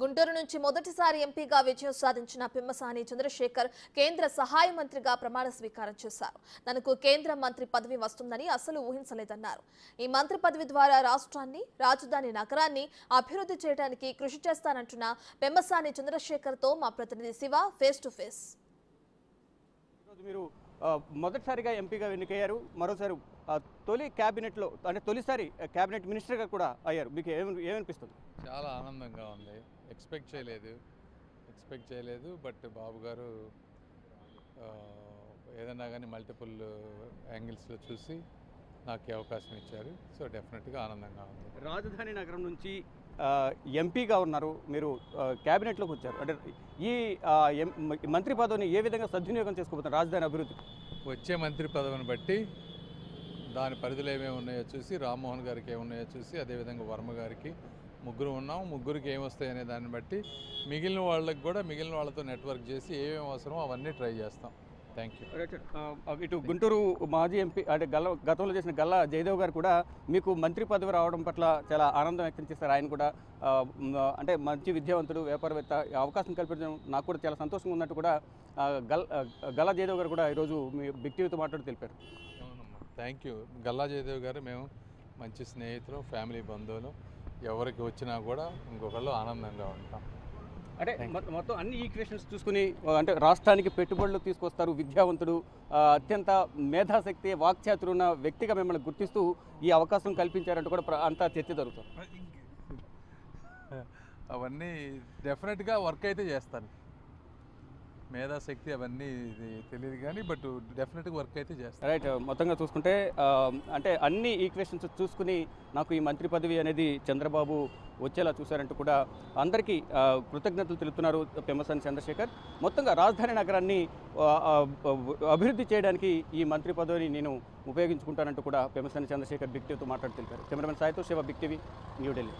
గుంటూరు నుంచి మొదటిసారి ఎంపీగా విజయం సాధించిన పెమ్మసాని చంద్రశేఖర్ కేంద్ర సహాయ మంత్రిగా ప్రమాణ స్వీకారం చేశారు. తనకు కేంద్ర మంత్రి పదవి వస్తుందని అసలు ఊహించలేదన్నారు. ఈ మంత్రి పదవి ద్వారా రాష్ట్రాన్ని, రాజధాని నగరాన్ని అభివృద్ధి చేయడానికి కృషి చేస్తానంటున్న పెమ్మసాని చంద్రశేఖర్తో మా ప్రతినిధి శివ ఫేస్ టు ఫేస్. మొదటిసారిగా ఎంపీగా ఎన్నికయ్యారు. మరోసారి తొలి క్యాబినెట్లో అంటే తొలిసారి క్యాబినెట్ మినిస్టర్గా కూడా అయ్యారు. మీకు ఏమనిపిస్తుంది? చాలా ఆనందంగా ఉంది. ఎక్స్పెక్ట్ చేయలేదు. బట్ బాబు గారు ఏదైనా కానీ మల్టిపుల్ యాంగిల్స్లో చూసి నాకు అవకాశం ఇచ్చారు. సో డెఫినెట్గా ఆనందంగా ఉంది. రాజధాని నగరం నుంచి ఎంపీగా ఉన్నారు, మీరు క్యాబినెట్లోకి వచ్చారు. అంటే ఈ మంత్రి పదవిని ఏ విధంగా సద్వినియోగం చేసుకోబోతున్నారు రాజధాని అభివృద్ధి? వచ్చే మంత్రి పదవిని బట్టి దాని పరిధిలో ఏమేమి ఉన్నాయో చూసి, రామ్మోహన్ గారికి ఏమున్నాయో చూసి, అదేవిధంగా వర్మ గారికి ముగ్గురికి ఏమొస్తాయి అనే దాన్ని బట్టి మిగిలిన వాళ్ళతో నెట్వర్క్ చేసి ఏమేమి అవసరమో అవన్నీ ట్రై చేస్తాం. Thank you. ఇటు గుంటూరు మాజీ ఎంపీ అంటే గతంలో చేసిన గల్లా జయదేవ్ గారు కూడా మీకు మంత్రి పదవి రావడం పట్ల చాలా ఆనందం వ్యక్తం చేస్తారు. ఆయన కూడా అంటే మంచి విద్యావంతుడు, వ్యాపారవేత్త, అవకాశం కల్పించడం నాకు కూడా చాలా సంతోషంగా ఉన్నట్టు కూడా గల్లా జయదేవ్ గారు కూడా ఈరోజు మీ బిగ్ టీవీతో మాట్లాడి తెలిపారు. Thank you. గల్లా జయదేవ్ గారు మేము మంచి స్నేహితులు, ఫ్యామిలీ బంధువులు, ఎవరికి వచ్చినా కూడా ఇంకొకళ్ళు ఆనందంగా ఉంటాం. అంటే మొత్తం అన్ని ఈక్వేషన్స్ చూసుకుని అంటే రాష్ట్రానికి పెట్టుబడులు తీసుకొస్తారు, విద్యావంతుడు, అత్యంత మేధాశక్తి, వాక్చాతురు ఉన్న వ్యక్తిగా మిమ్మల్ని గుర్తిస్తూ ఈ అవకాశం కల్పించారంటూ కూడా అంతా చర్చ జరుగుతుంది. అవన్నీ డెఫినెట్గా వర్క్ అయితే చేస్తాను. మేధాశక్తి అవన్నీ తెలియదు కానీ బట్ డెఫినెట్గా వర్క్ అయితే చేస్తాను. రైట్. మొత్తంగా చూసుకుంటే అంటే అన్ని ఈక్వేషన్స్ చూసుకుని నాకు ఈ మంత్రి పదవి అనేది చంద్రబాబు వచ్చేలా చూశారంటూ కూడా అందరికీ కృతజ్ఞతలు తెలుపుతున్నారు పెమ్మసాని చంద్రశేఖర్. మొత్తంగా రాజధాని నగరాన్ని అభివృద్ధి చేయడానికి ఈ మంత్రి పదవిని నేను ఉపయోగించుకుంటానంటూ కూడా పెమ్మసాని చంద్రశేఖర్ బిగ్ టీవీతో మాట్లాడి తెలిపారు. కెమెరామెన్ సాయితో శివ, బిగ్ టీవీ, న్యూఢిల్లీ.